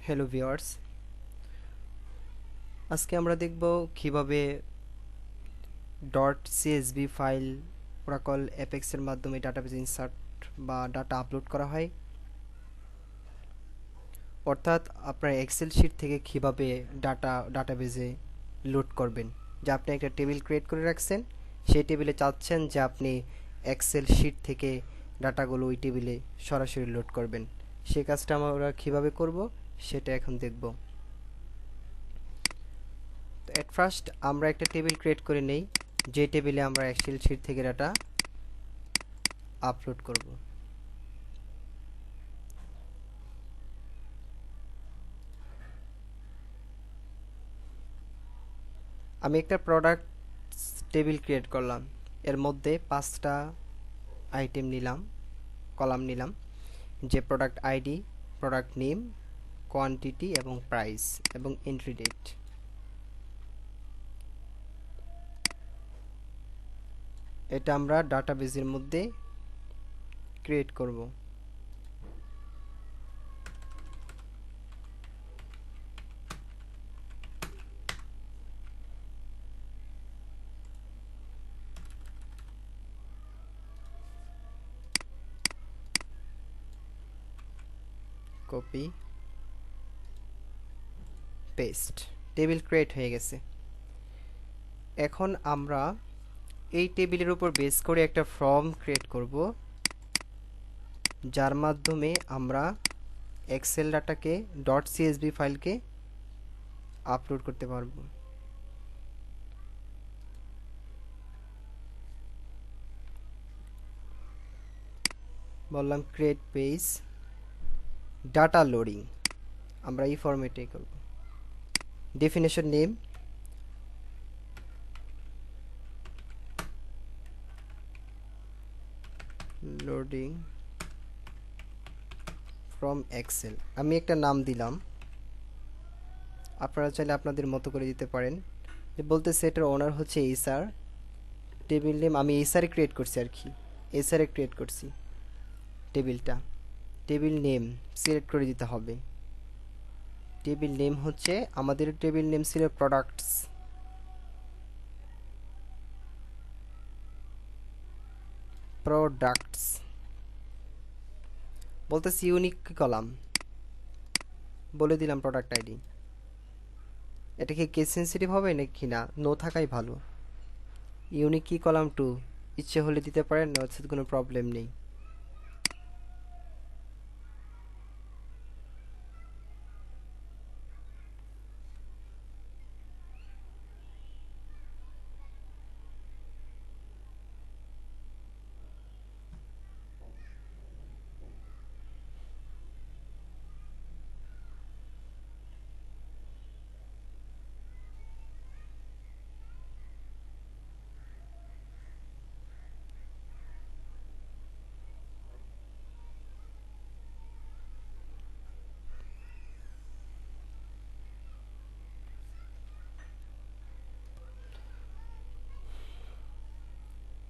Hello viewers, আজকে আমরা দেখব কিভাবে .csv ফাইল ওরাকল অ্যাপেক্স এর মাধ্যমে ডাটাবেজ ইনসার্ট বা ডাটা আপলোড করা হয়। অর্থাৎ আপনার এক্সেল শিট থেকে কিভাবে ডাটাবেজে লোড করবেন। যে আপনি একটা টেবিল ক্রিয়েট করে রাখছেন, সেই টেবিলে চাচ্ছেন যে আপনি এক্সেল শিট থেকে ডাটাগুলো ওই টেবিলে সরাসরি লোড করবেন। সেই কাজটা আমরা কিভাবে করব সেটা এখন দেখব। তো এট ফার্স্ট আমরা একটা টেবিল ক্রিয়েট করে নেই, যে টেবিলে আমরা এক্সেল শিট থেকে ডাটা আপলোড করব। আমি একটা প্রোডাক্ট টেবিল ক্রিয়েট করলাম, এর মধ্যে 5টা আইটেম নিলাম, কলাম নিলাম, যে product ID, product name, quantity এবং প্রাইস এবং এন্ট্রি ডেট। এটা আমরা ডাটাবেজের মধ্যে ক্রিয়েট করব। কপি পেস্ট, টেবিল ক্রিয়েট হয়ে গেছে। এখন আমরা এই টেবিলের উপর বেস করে একটা ফর্ম ক্রিয়েট করব, যার মাধ্যমে আমরা এক্সেল ডাটাকে .csv ফাইলকে আপলোড করতে পারবো। বললাম ক্রিয়েট পেজ, ডাটা লোডিং, আমরা এই ফরম্যাটে করব। Definition name, loading from Excel, আমি একটা নাম দিলাম, আপনারা চাইলে আপনাদের মতো করে দিতে পারেন। যে বলতেছে এটার ওনার হচ্ছে এইচআর, টেবিল নেম আমি এইচআর ক্রিয়েট করছি, আর কি এইচআর ক্রিয়েট করছি টেবিলটা। টেবিল নেম সিলেক্ট করে দিতে হবে। টেবিল নেম হচ্ছে, আমাদের টেবিল নেম ছিল প্রোডাক্টস, প্রোডাক্টস বলতেছি ইউনিক কলাম, বলে দিলাম প্রোডাক্ট আইডি। এটা কি কেস সেন্সিটিভ হবে নাকি না, নো থাকাই ভালো। ইউনিক কি কলাম 2, ইচ্ছে হলে দিতে পারেন, নচেত কোনো প্রবলেম নেই।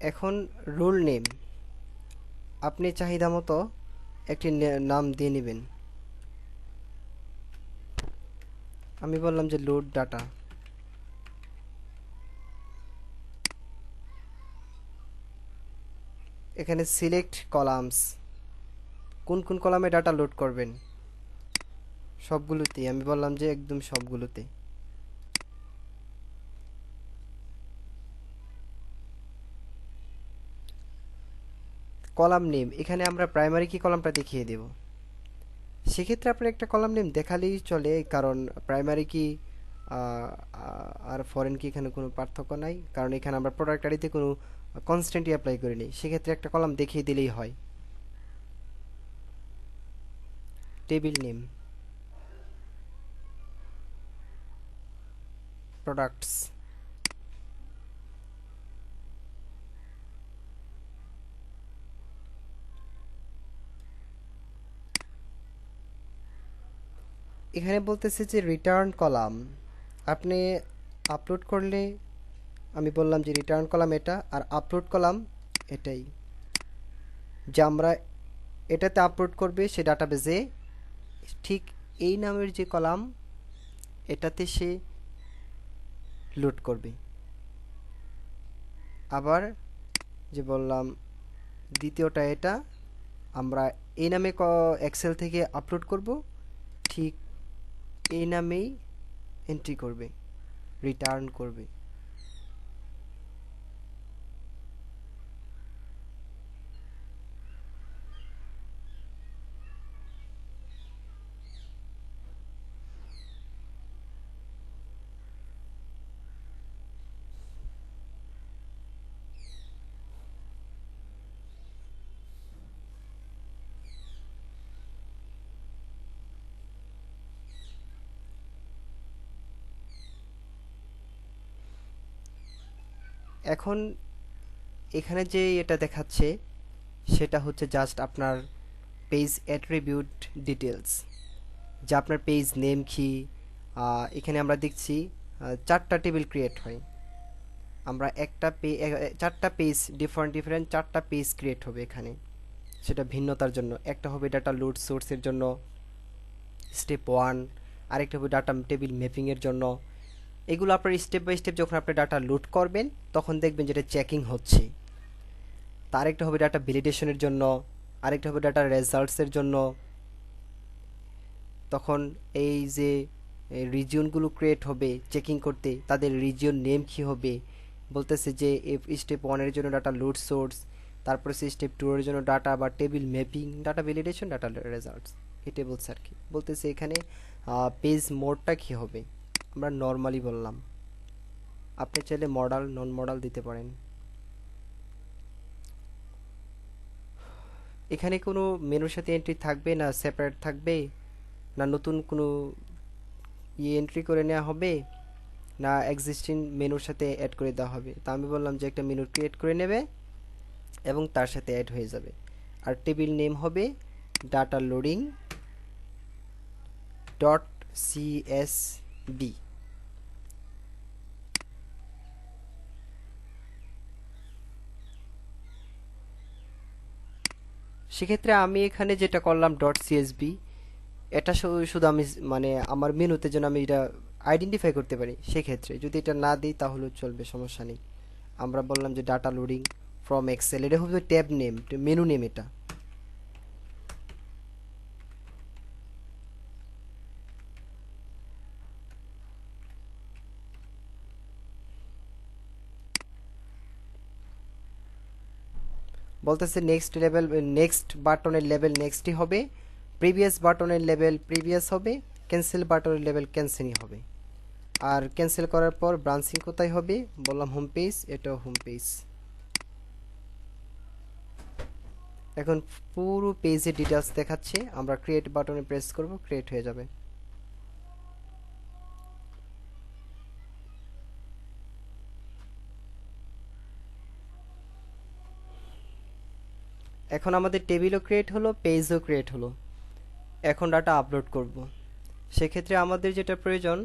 এখন রোল নেম আপনি চাহিদা মতো একটি নাম দিয়ে নেবেন। আমি বললাম যে লোড ডাটা। এখানে সিলেক্ট কলামস, কোন কোন কলামে ডাটা লোড করবেন, সবগুলোতেই। আমি বললাম যে একদম সবগুলোতে। কলাম নেম, এখানে আমরা প্রাইমারি কি কলামটা দেখিয়ে দেব। সেক্ষেত্রে আপনার একটা কলাম নেম দেখালেই চলে, কারণ প্রাইমারি কি আর ফরেন কি এখানে কোনো পার্থক্য নাই, কারণ এখানে আমরা প্রোডাক্ট আইডিতে কোনো কনস্ট্যান্টই অ্যাপ্লাই করিনি। সেক্ষেত্রে একটা কলাম দেখিয়ে দিলেই হয়। টেবিল নেম, প্রোডাক্টস, এখানে বলতেছে যে রিটার্ন কলাম আপনি আপলোড করলে, আমি বললাম যে রিটার্ন কলাম এটা, আর আপলোড কলাম এটাই, যে আমরা এটাতে আপলোড করবে সে ডাটাবেজে ঠিক এই নামের যে কলাম এটাতে সে লোড করবে। আবার যে বললাম দ্বিতীয়টা এটা আমরা এই নামে এক্সেল থেকে আপলোড করব, ঠিক এই নামেই এন্ট্রি করবে, রিটার্ন করবে। এখন এখানে যে এটা দেখাচ্ছে সেটা হচ্ছে জাস্ট আপনার পেজ অ্যাট্রিবিউট ডিটেলস, যে আপনার পেজ নেম কি। এখানে আমরা দেখছি চারটা টেবিল ক্রিয়েট হয়। আমরা চারটা পেজ, ডিফারেন্ট ডিফারেন্ট চারটা পেজ ক্রিয়েট হবে এখানে, সেটা ভিন্নতার জন্য। একটা হবে ডাটা লোড সোর্সের জন্য, স্টেপ 1। আরেকটা হবে ডাটা টেবিল ম্যাপিংয়ের জন্য। এগুলো আপনার স্টেপ বাই স্টেপ যখন আপনি ডাটা লোড করবেন তখন দেখবেন যেটা চেকিং হচ্ছে। তার একটা হবে ডাটা ভ্যালিডেশনের জন্য, আরেকটা হবে ডাটা রেজাল্টসের জন্য। তখন এই যে রিজিয়নগুলো ক্রিয়েট হবে চেকিং করতে, তাদের রিজিয়ন নেম কী হবে, বলতেছে যে স্টেপ 1 এর জন্য ডাটা লোড সোর্স, তারপরে স্টেপ 2 এর জন্য ডাটা বা table mapping, data validation, data results. এটা বলছে আর কি। বলতেছে এখানে পেজ মোডটা কী হবে, আমরা নর্মালি বললাম। আপনি চাইলে মডাল নন মডাল দিতে পারেন। এখানে কোনো মেনুর সাথে এন্ট্রি থাকবে না সেপারেট থাকবে, না নতুন কোনো এন্ট্রি করে নেওয়া হবে, না এক্সিস্টিং মেনুর সাথে অ্যাড করে দেওয়া হবে। তা আমি বললাম যে একটা মেনু ক্রিয়েট করে নেবে এবং তার সাথে অ্যাড হয়ে যাবে। আর টেবিল নেম হবে ডাটা লোডিং ডট সিএসবি। সেক্ষেত্রে আমি এখানে যেটা করলাম ডট সিএসবি, এটা শুধু আমি মানে আমার মেনুতে যেন আমি এটা আইডেন্টিফাই করতে পারি। সেক্ষেত্রে যদি এটা না দিই তাহলেও চলবে, সমস্যা নেই। আমরা বললাম যে ডাটা লোডিং ফ্রম এক্সেল, এটা হবে ট্যাব নেম, মেনু নেম এটা। বলতেছে নেক্সট লেভেল, নেক্সট বাটনের লেভেল নেক্সটই হবে, প্রিভিয়াস বাটনের লেভেল প্রিভিয়াস হবে, ক্যান্সেল বাটনের লেভেল ক্যান্সেলই হবে। আর ক্যান্সেল করার পর ব্রাঞ্চিং কোথায় হবে, বললাম হোম পেজ, এটাও হোম পেজ। এখন পুরো পেজের ডিটেলস দেখাচ্ছে। আমরা ক্রিয়েট বাটনে প্রেস করব, ক্রিয়েট হয়ে যাবে। এখন আমাদের টেবিলও ক্রিয়েট হলো, পেজও ক্রিয়েট হলো। এখন ডাটা আপলোড করব। সেক্ষেত্রে আমাদের যেটা প্রয়োজন,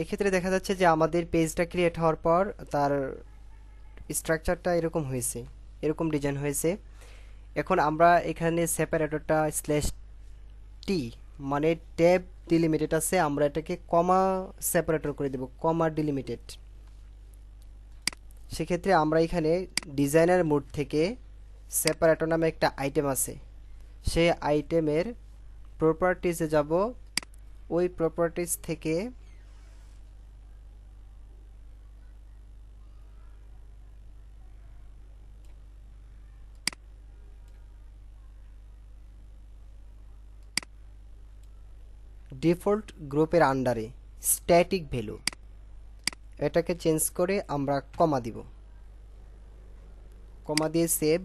এক্ষেত্রে দেখা যাচ্ছে যে আমাদের পেজটা ক্রিয়েট হওয়ার পর তার স্ট্রাকচারটা এরকম হয়েছে, এরকম ডিজাইন হয়েছে। এখন আমরা এখানে সেপারেটরটা স্ল্যাশ টি মানে ট্যাব ডিলিমিটেড আছে, আমরা এটাকে কমা সেপারেটর করে দেব, কমা ডিলিমিটেড। সেক্ষেত্রে আমরা এখানে ডিজাইনার মোড থেকে সেপারেটর নামে একটা আইটেম আছে, সেই আইটেমের প্রপার্টিজে যাব। ওই প্রপার্টিজ থেকে ডিফল্ট গ্রুপের আন্ডারে স্ট্যাটিক ভ্যালু, এটাকে চেঞ্জ করে আমরা কমা দিব, কমা দিয়ে সেভ,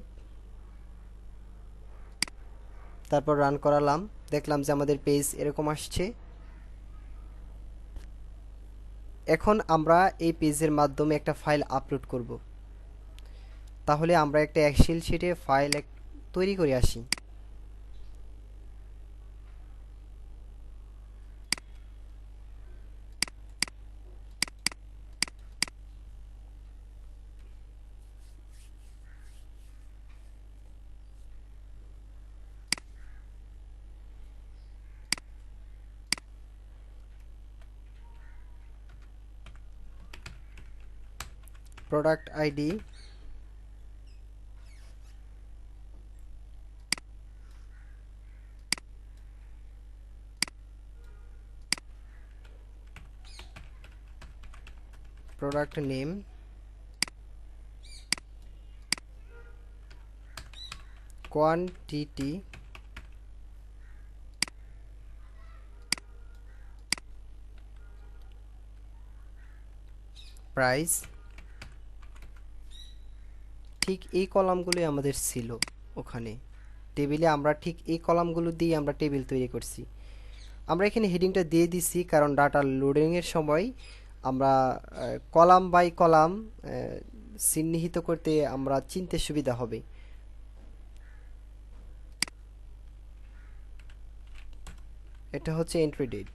তারপর রান করালাম, দেখলাম যে আমাদের পেজ এরকম আসছে। এখন আমরা এই পেজের মাধ্যমে একটা ফাইল আপলোড করব। তাহলে আমরা একটা এক্সেল শিটে ফাইল তৈরি করে আসি। Product ID, product name, quantity, price. ঠিক এই কলামগুলোই আমাদের ছিল ওখানে টেবিলে, আমরা ঠিক এই কলামগুলো দিয়ে আমরা টেবিল তৈরি করছি। আমরা এখানে হেডিংটা দিয়ে দিছি কারণ ডাটা লোডিংয়ের সময় আমরা কলাম বাই কলাম চিহ্নিত করতে আমরা চিনতে সুবিধা হবে। এটা হচ্ছে এন্ট্রি ডেট।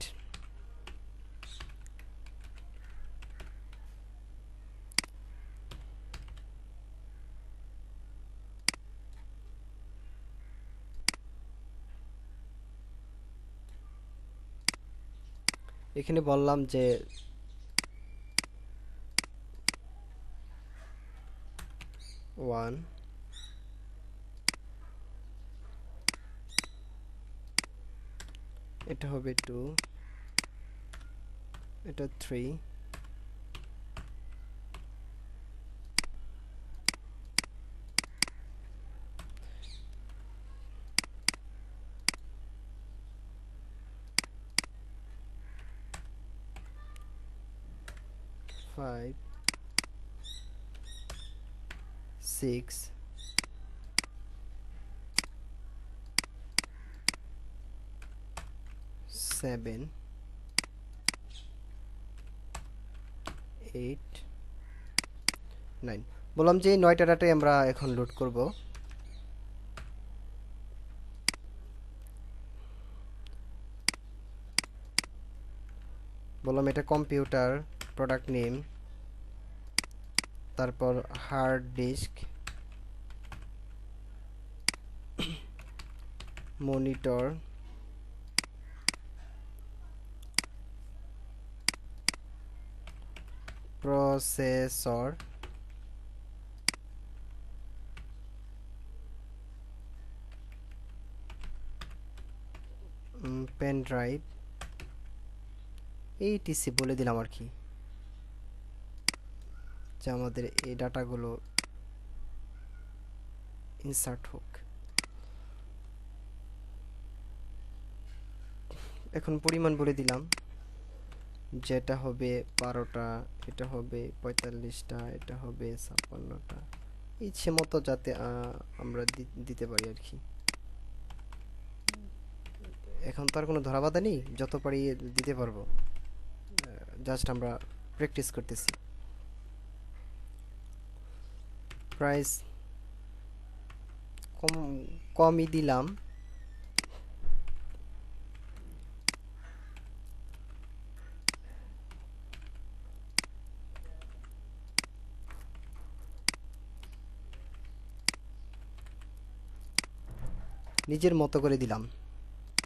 এখানে বললাম যে 1, এটা হবে 2, এটা 3, 5, 6, 7, 8, 9। বললাম যে 9টা ডাটাই আমরা এখন লোড করব। বললাম এটা কম্পিউটার, প্রোডাক্ট নেম, তারপর hard disk, monitor, processor, pen drive, etc বলে দিলাম আর কি, যে আমাদের এই ডাটাগুলো ইনসার্ট হোক। এখন পরিমাণ বলে দিলাম, যেটা হবে 12টা, এটা হবে 45টা, এটা হবে 56টা, ইচ্ছে মতো যাতে আমরা দিতে পারি আর কি। এখন তো আর কোনো ধরাবাধা নেই, যত পারি দিতে পারবো, জাস্ট আমরা প্র্যাকটিস করতেছি। প্রাইস কমই দিলাম, নিজের মতো করে দিলাম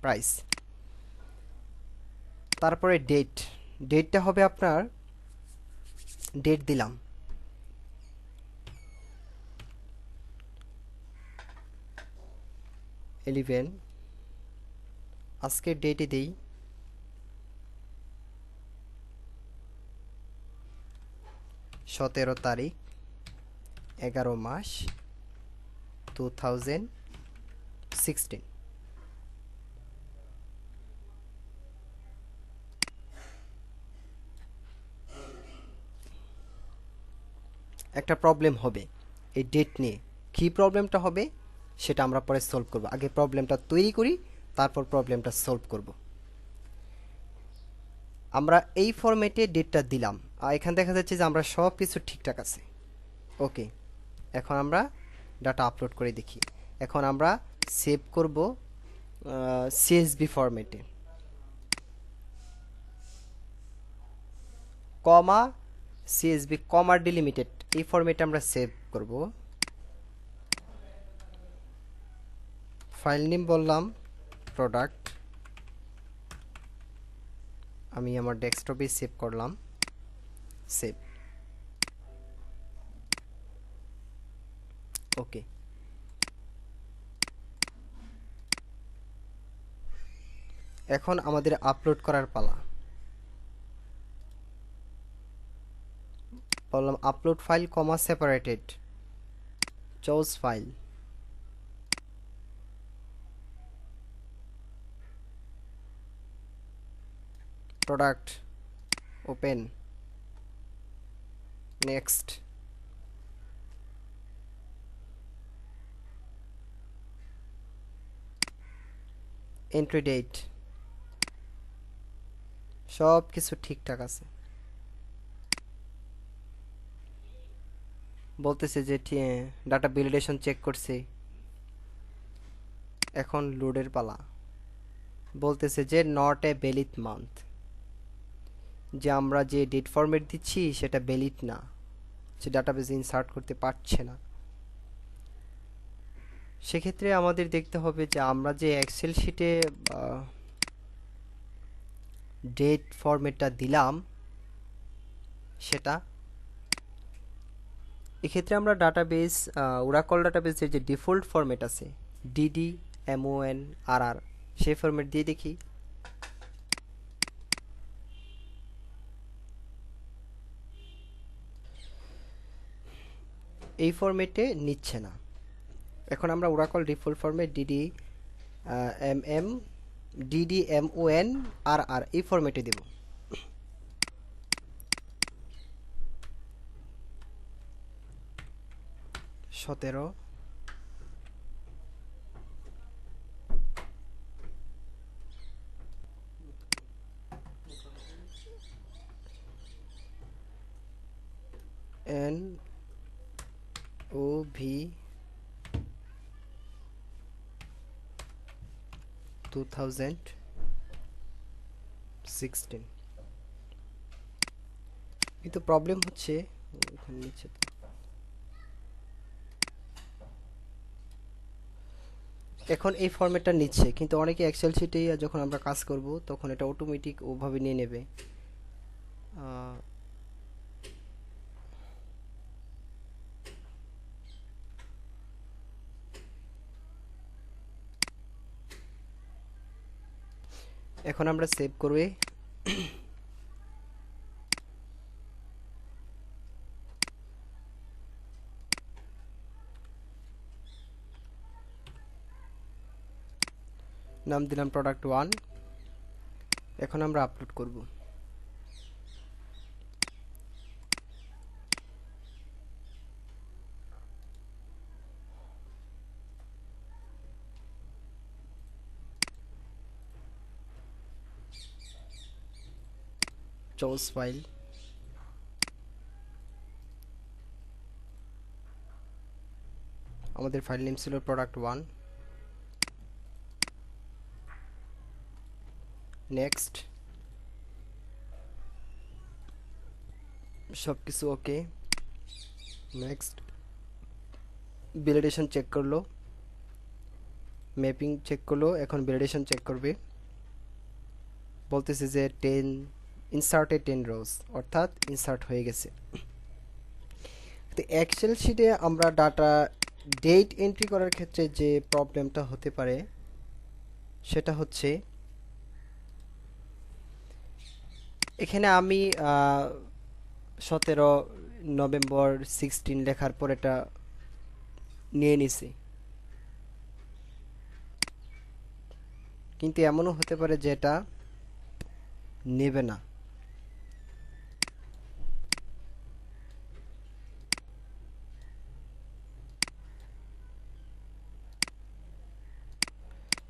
প্রাইস। তারপরে ডেটটা হবে আপনার, ডেট দিলাম 11, আজকের ডেটে দেই 17 তারিখ, 11 মাস 2016। একটা প্রবলেম হবে এই ডেট নিয়ে। কী প্রবলেমটা হবে সেটা আমরা পরে সলভ করব, আগে প্রবলেমটা তৈরি করি, তারপর প্রবলেমটা সলভ করব। আমরা এই ফরম্যাটে ডেটটা দিলাম, আর এখানে দেখা যাচ্ছে যে আমরা সব কিছু ঠিকঠাক আছে। ওকে, এখন আমরা ডাটা আপলোড করে দেখি। এখন আমরা সেভ করব সিএসভি ফরম্যাটে, কমা সিএসভি কমা ডিলিমিটেড, এই ফরম্যাটে আমরা সেভ করব। ফাইল নেম বললাম প্রোডাক্ট, আমি আমার ডেস্কটপে সেভ করলাম, সেভ। ওকে, এখন আমাদের আপলোড করার পালা। বললাম upload file comma separated, choose file, product, open, next, entry date, সব কিছু ঠিকঠাক আছে। বলতেছে যে ডাটা ভ্যালিডেশন চেক করছে, এখন লোডের পালা। বলতেছে যে নট এ ভ্যালিড মান্থ, যে আমরা যে ডেট ফরম্যাট দিচ্ছি সেটা ভ্যালিড না, সে ডাটাবেসে ইনসার্ট করতে পারছে না। সেক্ষেত্রে আমাদের দেখতে হবে যে আমরা যে এক্সেল শিটে ডেট ফরম্যাটটা দিলাম সেটা, এক্ষেত্রে আমরা ডাটাবেস ওরাকল ডাটাবেসের যে ডিফল্ট ফরম্যাট আছে ডিডি এমওএন আর সেই ফরম্যাট দিয়ে দেখি। এই ফরম্যাটে নিচ্ছে না। এখন আমরা Oracle default format DD MON আর এই ফরম্যাটে দেব। সতেরো, এন ও ভি 2016। কিন্তু প্রবলেম হচ্ছে ওখানে নিচে এখন এই ফরম্যাটটা নিচ্ছে, কিন্তু অনেকে এক্সেল শিটে যখন আমরা কাজ করব তখন এটা অটোমেটিক ওভাবে নিয়ে নেবে। এখন আমরা সেভ করবে, নাম দিলাম প্রোডাক্ট 1। এখন আমরা আপলোড করব। চুজ ফাইল, আমাদের ফাইল নেম ছিল প্রোডাক্ট 1, নেক্সট, সব কিছু ওকে, নেক্সট। ভ্যালিডেশন চেক করলো, ম্যাপিং চেক করলো, এখন ভ্যালিডেশন চেক করবে। বলতেছে যে 10 ইনসার্টেড 10 রোজ, অর্থাৎ ইনসার্ট হয়ে গেছে। তো এক্সেল শিটে আমরা ডাটা ডেট এন্ট্রি করার ক্ষেত্রে যে প্রবলেমটা হতে পারে সেটা হচ্ছে এখানে আমি 17 নভেম্বর 16 লেখার পর এটা নিয়ে নিছি, কিন্তু এমনও হতে পারে যে এটা নেবে না।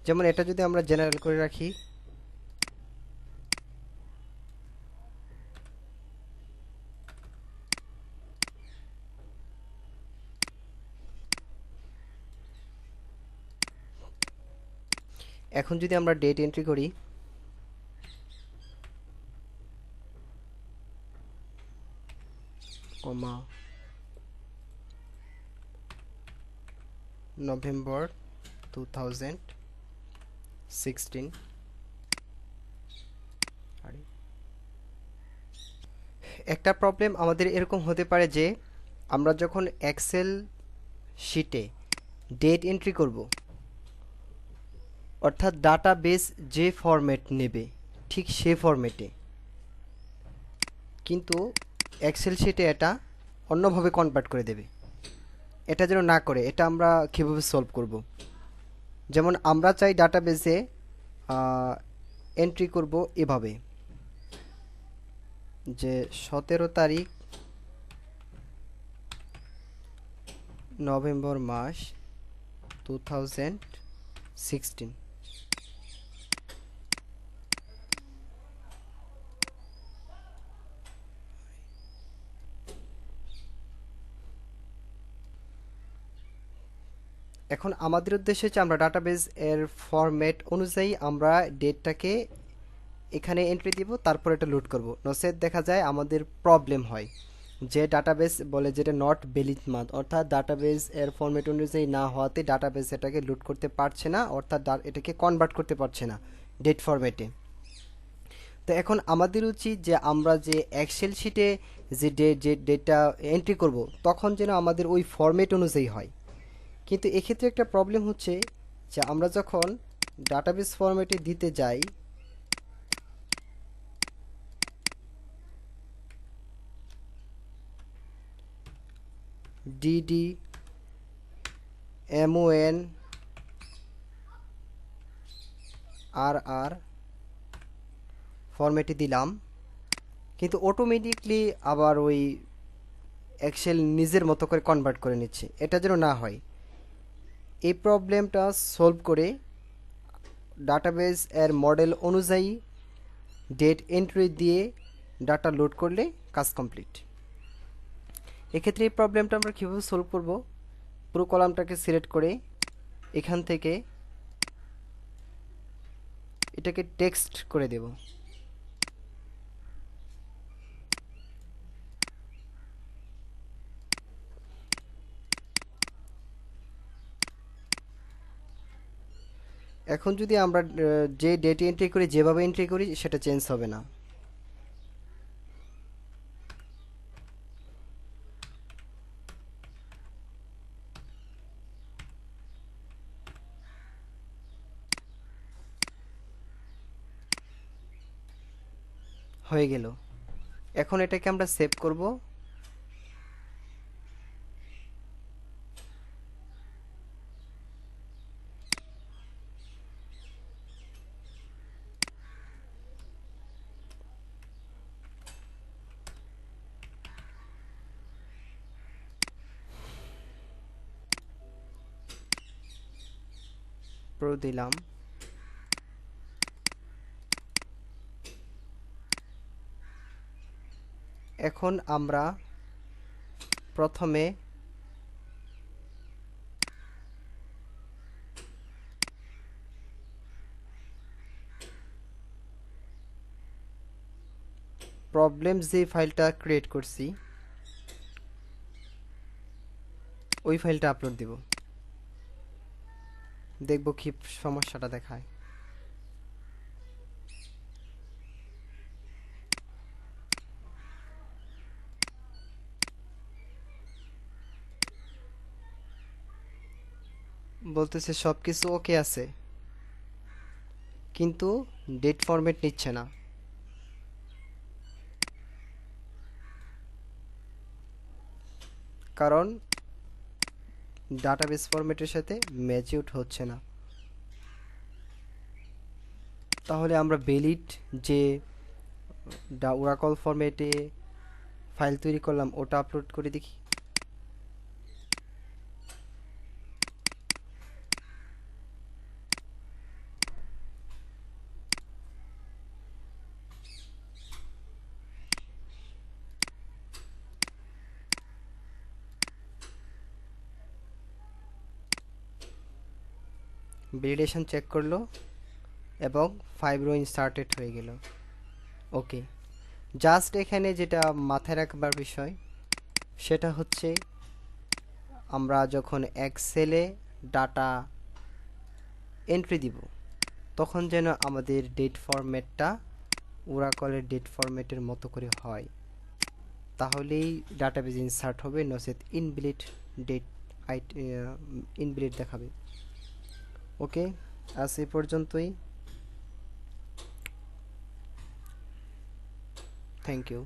যেমন এটা যদি আমরা জেনারেল করে রাখি, এখন যদি আমরা ডেট এন্ট্রি করি, কমা নভেম্বর 2016, একটা প্রবলেম আমাদের এরকম হতে পারে যে আমরা যখন এক্সেল শিটে ডেট এন্ট্রি করব, অর্থাৎ ডাটাবেস যে ফরম্যাট নেবে ঠিক সে ফরম্যাটে, কিন্তু এক্সেল শিটে এটা অন্যভাবে কনভার্ট করে দেবে। এটা যেন না করে, এটা আমরা কীভাবে সলভ করব? যেমন আমরা চাই ডাটাবেসে এন্ট্রি করব এভাবে যে 17 তারিখ নভেম্বর মাস 2016। এখন আমাদের উদ্দেশ্য হচ্ছে আমরা ডাটাবেস এর ফরম্যাট অনুযায়ী আমরা ডেটটাকে এখানে এন্ট্রি দিব, তারপর এটা লোড করব। নচেত দেখা যায় আমাদের প্রবলেম হয় যে ডাটাবেস বলে যেটা নট ভ্যালিড মান্থ, অর্থাৎ ডাটাবেস এর ফরম্যাট অনুযায়ী না হওয়াতে ডাটাবেস এটাকে লোড করতে পারছে না, অর্থাৎ এটাকে কনভার্ট করতে পারছে না ডেট ফরম্যাটে। তো এখন আমাদের উচিত যে আমরা যে এক্সেল শিটে যে ডেটা এন্ট্রি করব তখন যেন আমাদের ওই ফরম্যাট অনুযায়ী হয়। কিন্তু এক্ষেত্রে একটা প্রবলেম হচ্ছে যে আমরা যখন ডাটাবেস ফরম্যাটে দিতে যাই, ডিডি এমওএন আর আর ফরম্যাটে দিলাম, কিন্তু অটোমেটিকলি আবার ওই এক্সেল নিজের মতো করে কনভার্ট করে নিচ্ছে। এটা যেন না হয়, এই প্রবলেমটা সলভ করে ডাটাবেস এর মডেল অনুযায়ী ডেট এন্ট্রি দিয়ে ডাটা লোড করলে কাজ কমপ্লিট। এক্ষেত্রে এই প্রবলেমটা আমরা কীভাবে সলভ করব? পুরো কলামটাকে সিলেক্ট করে এখান থেকে এটাকে টেক্সট করে দেব। এখন যদি আমরা যে ডেট এন্ট্রি করি যেভাবে এন্ট্রি করি সেটা চেঞ্জ হবে না। হয়ে গেল। এখন এটাকে আমরা সেভ করব। প্রো দিলাম। এখন আমরা প্রথমে প্রবলেম যে ফাইলটা ক্রিয়েট করছি ওই ফাইলটা আপলোড দিব, দেখব কি সমস্যাটা দেখায়। বলতেছে সব কিছু ওকে আছে, কিন্তু ডেট ফরম্যাট নিচ্ছে না। কারণ ডাটাবেস ফরম্যাটের সাথে ম্যাচিউট হচ্ছে না। তাহলে আমরা ভ্যালিড যে ওরাকল ফরম্যাটে ফাইল তৈরি করলাম ওটা আপলোড করে দেখি। ভ্যালিডেশন চেক করলো এবং 5 রো ইনসার্টেড হয়ে গেল। ওকে, জাস্ট এখানে যেটা মাথায় রাখবার বিষয় সেটা হচ্ছে আমরা যখন এক্সেলে ডাটা এন্ট্রি দিব তখন যেন আমাদের ডেট ফরম্যাটটা ওরাকলের ডেট ফরম্যাটের মতো করে হয়, তাহলেই ডাটাবেজ ইনসার্ট হবে, নচেত ইনভ্যালিড ডেট ইনভ্যালিড দেখাবে। ওকে, আজ এই পর্যন্তই। Thank you.